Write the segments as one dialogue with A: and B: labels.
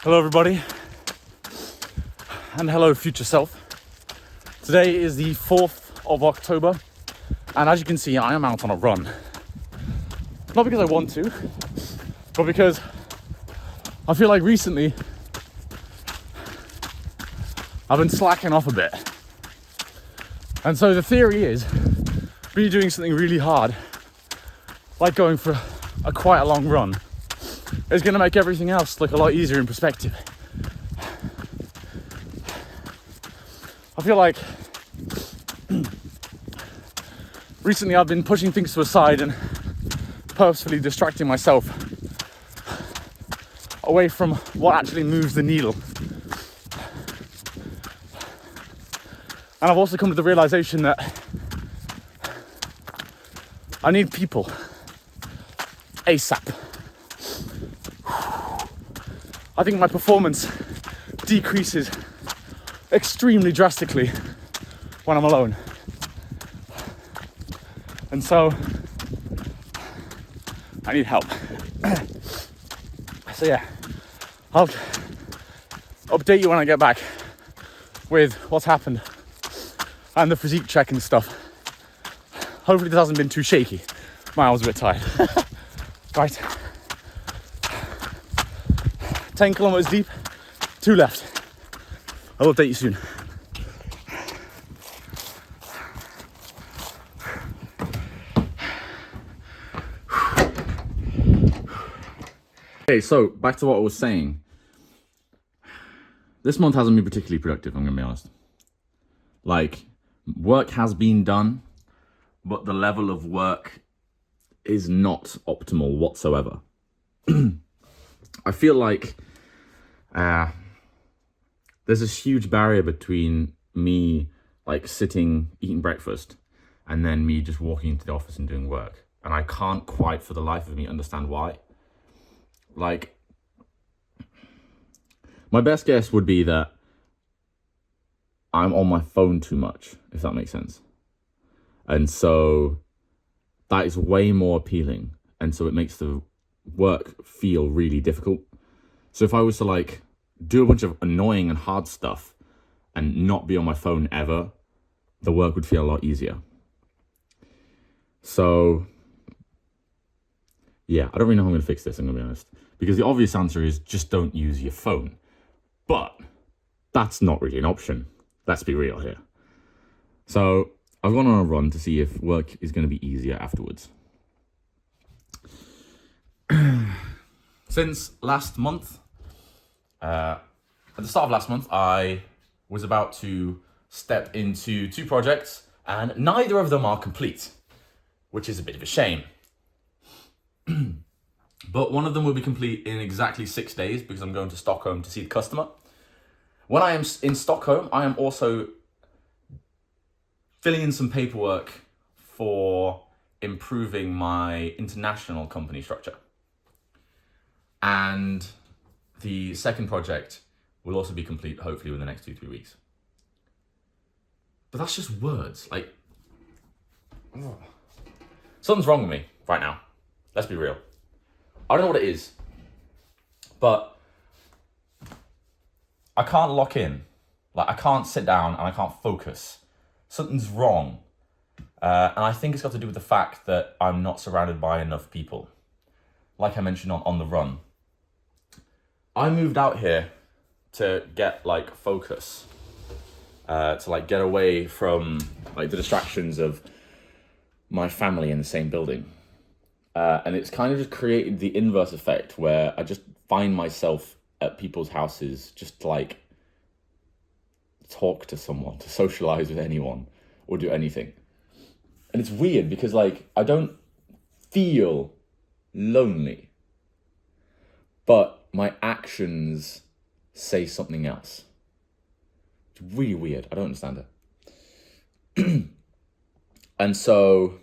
A: Hello everybody, and hello future self. Today is the 4th of October, and as you can see, I am out on a run. Not because I want to, but because I feel like recently I've been slacking off a bit. And so the theory is, me doing something really hard, like going for quite a long run, is going to make everything else look a lot easier in perspective. I feel like recently I've been pushing things to a side and purposefully distracting myself away from what actually moves the needle. And I've also come to the realization that I need people ASAP. I think my performance decreases extremely drastically when I'm alone. And so I need help. So yeah, I'll update you when I get back with what's happened and the physique check and stuff. Hopefully this hasn't been too shaky. My arm's a bit tired. Right. 10 kilometers deep, 2 left. I'll update you soon. Okay, so back to what I was saying. This month hasn't been particularly productive, I'm gonna be honest. Like, work has been done, but the level of work is not optimal whatsoever. I feel like there's this huge barrier between me like sitting, eating breakfast, and then me just walking into the office and doing work. And I can't quite for the life of me understand why. Like, my best guess would be that I'm on my phone too much, if that makes sense. And so that is way more appealing. And so it makes the work feel really difficult. So if I was to like do a bunch of annoying and hard stuff and not be on my phone ever, the work would feel a lot easier. So yeah, I don't really know how I'm going to fix this, I'm going to be honest. Because the obvious answer is just don't use your phone. But that's not really an option. Let's be real here. So I've gone on a run to see if work is going to be easier afterwards. Since last month, at the start of last month, I was about to step into 2 projects, and neither of them are complete, which is a bit of a shame. But one of them will be complete in exactly 6 days because I'm going to Stockholm to see the customer. When I am in Stockholm, I am also filling in some paperwork for improving my international company structure. And the second project will also be complete, hopefully, within the next 2-3 weeks. But that's just words. Like, something's wrong with me right now. Let's be real. I don't know what it is, but I can't lock in. Like, I can't sit down and I can't focus. Something's wrong. And I think it's got to do with the fact that I'm not surrounded by enough people. Like I mentioned on the run. I moved out here to get like focus, to like get away from like the distractions of my family in the same building. And it's kind of just created the inverse effect where I just find myself at people's houses just to like talk to someone, to socialize with anyone or do anything. And it's weird because like I don't feel lonely, but my actions say something else. It's really weird. I don't understand it. And so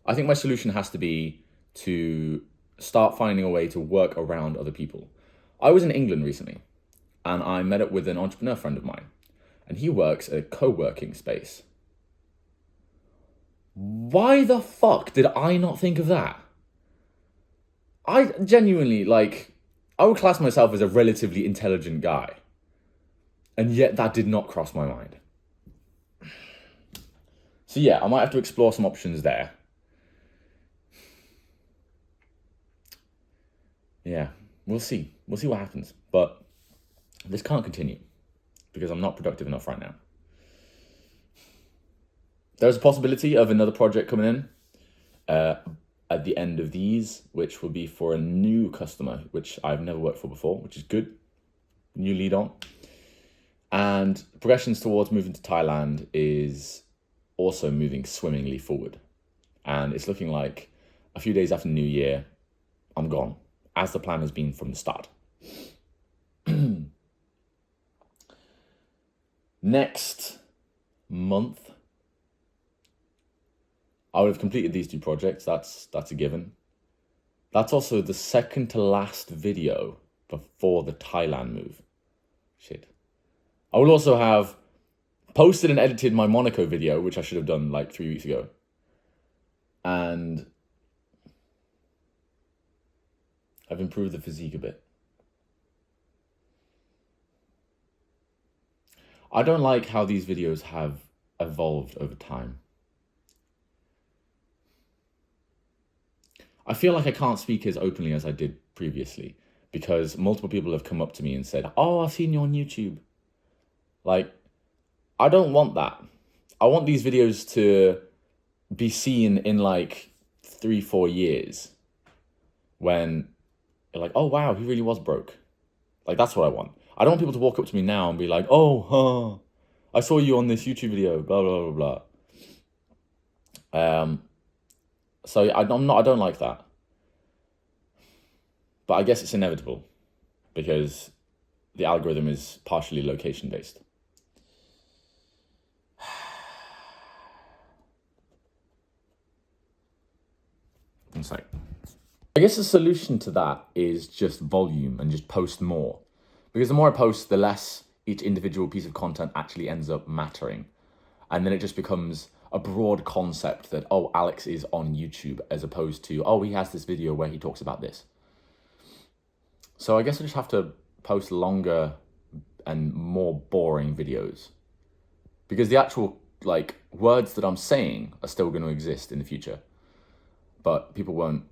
A: I think my solution has to be to start finding a way to work around other people. I was in England recently and I met up with an entrepreneur friend of mine, and he works at a co-working space. Why the fuck did I not think of that? I genuinely, like, I would class myself as a relatively intelligent guy. And yet that did not cross my mind. So yeah, I might have to explore some options there. Yeah, we'll see. We'll see what happens. But this can't continue because I'm not productive enough right now. There's a possibility of another project coming in at the end of these, which will be for a new customer, which I've never worked for before, which is good. New lead on. And progressions towards moving to Thailand is also moving swimmingly forward. And it's looking like a few days after New Year, I'm gone, as the plan has been from the start. Next month, I would have completed these 2 projects. That's a given. That's also the second to last video before the Thailand move. Shit. I will also have posted and edited my Monaco video, which I should have done like 3 weeks ago. And I've improved the physique a bit. I don't like how these videos have evolved over time. I feel like I can't speak as openly as I did previously because multiple people have come up to me and said, "Oh, I've seen you on YouTube." Like, I don't want that. I want these videos to be seen in like 3-4 years when you're like, "Oh, wow, he really was broke." Like, that's what I want. I don't want people to walk up to me now and be like, "Oh, I saw you on this YouTube video, blah, blah, blah, blah." So I don't like that. But I guess it's inevitable because the algorithm is partially location based. One sec. I guess the solution to that is just volume and just post more. Because the more I post, the less each individual piece of content actually ends up mattering. And then it just becomes a broad concept that, oh, Alex is on YouTube, as opposed to, oh, he has this video where he talks about this. So I guess I just have to post longer and more boring videos. Because the actual like words that I'm saying are still going to exist in the future. But people won't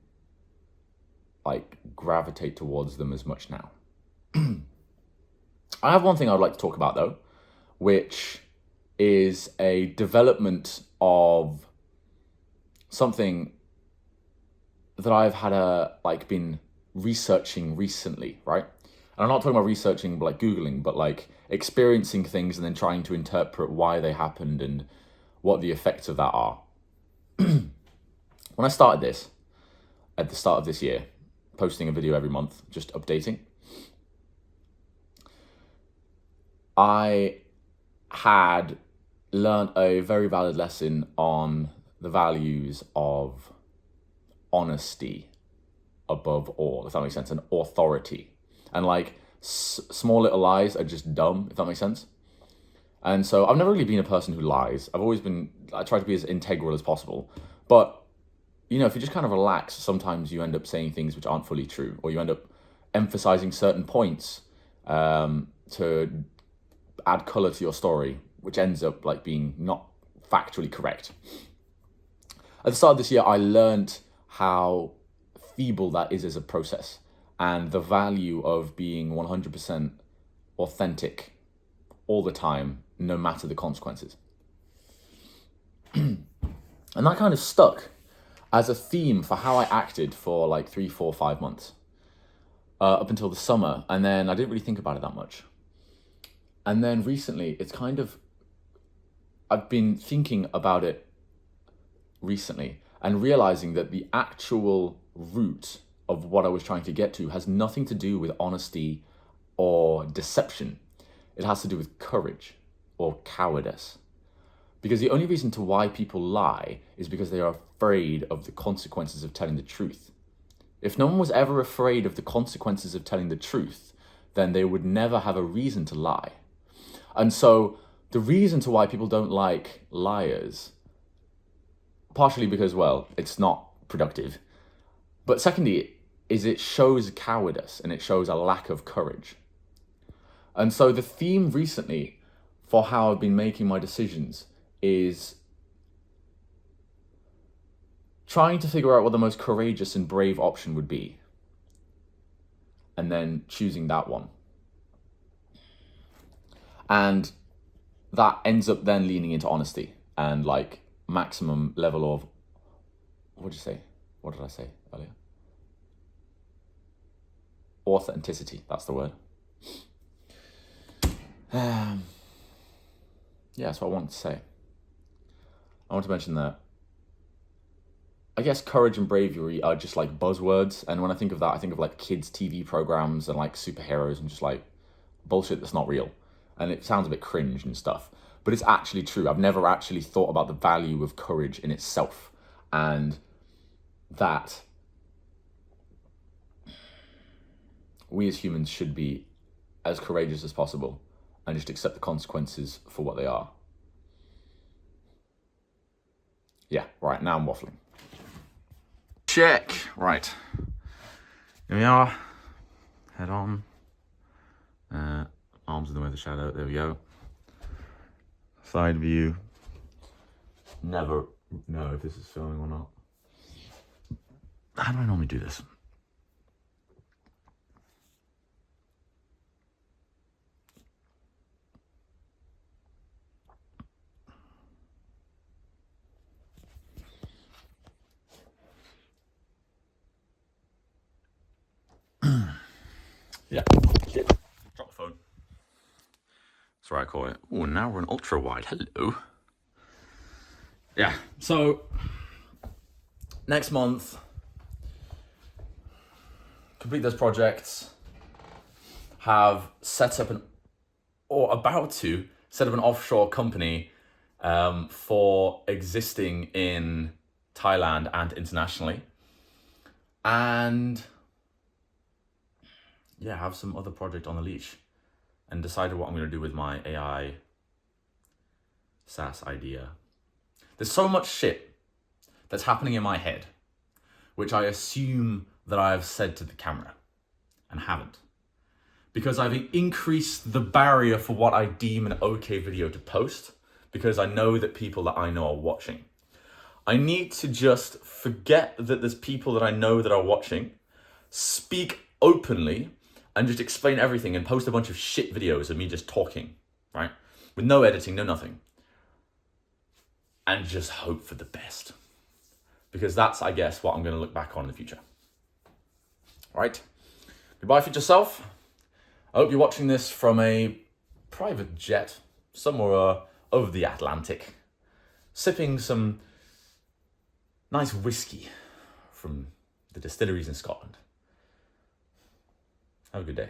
A: like gravitate towards them as much now. I have one thing I'd like to talk about though, which is a development of something that I've had been researching recently, right? And I'm not talking about researching like Googling, but like experiencing things and then trying to interpret why they happened and what the effects of that are. When I started this at the start of this year, posting a video every month, just updating, I had learned a very valid lesson on the values of honesty above all, if that makes sense, and authority. And like small little lies are just dumb, if that makes sense. And so I've never really been a person who lies. I try to be as integral as possible. But, you know, if you just kind of relax, sometimes you end up saying things which aren't fully true, or you end up emphasizing certain points to add color to your story, which ends up like being not factually correct. At the start of this year, I learned how feeble that is as a process and the value of being 100% authentic all the time, no matter the consequences. And that kind of stuck as a theme for how I acted for like 3, 4, 5 months up until the summer. And then I didn't really think about it that much. And then recently, I've been thinking about it recently and realizing that the actual root of what I was trying to get to has nothing to do with honesty or deception. It has to do with courage or cowardice. Because the only reason to why people lie is because they are afraid of the consequences of telling the truth. If no one was ever afraid of the consequences of telling the truth, then they would never have a reason to lie. And so the reason to why people don't like liars, partially because, well, it's not productive. But secondly, is it shows cowardice and it shows a lack of courage. And so the theme recently for how I've been making my decisions is trying to figure out what the most courageous and brave option would be, and then choosing that one. And that ends up then leaning into honesty and like maximum level of, what did I say earlier? Authenticity, that's the word. Yeah, that's what I wanted to say. I want to mention that I guess courage and bravery are just like buzzwords. And when I think of that, I think of like kids' TV programs and like superheroes and just like bullshit that's not real. And it sounds a bit cringe and stuff, but it's actually true. I've never actually thought about the value of courage in itself, and that we as humans should be as courageous as possible and just accept the consequences for what they are. Yeah, right, now I'm waffling. Check. Right. Here we are. Head on. Arms in the way of the shadow. There we go. Side view. Never know if this is filming or not. How do I normally do this? Yeah. Shit. Drop the phone. That's what I call it. Oh, now we're an ultra wide. Hello. Yeah. So next month, complete those projects. Have set up about to set up an offshore company for existing in Thailand and internationally. And yeah, have some other project on the leash, and decided what I'm going to do with my AI SaaS idea. There's so much shit that's happening in my head, which I assume that I have said to the camera and haven't, because I've increased the barrier for what I deem an okay video to post, because I know that people that I know are watching. I need to just forget that there's people that I know that are watching, speak openly, and just explain everything and post a bunch of shit videos of me just talking, right? With no editing, no nothing. And just hope for the best. Because that's, I guess, what I'm going to look back on in the future. Right? Goodbye, future self. I hope you're watching this from a private jet somewhere over the Atlantic, sipping some nice whiskey from the distilleries in Scotland. Have a good day.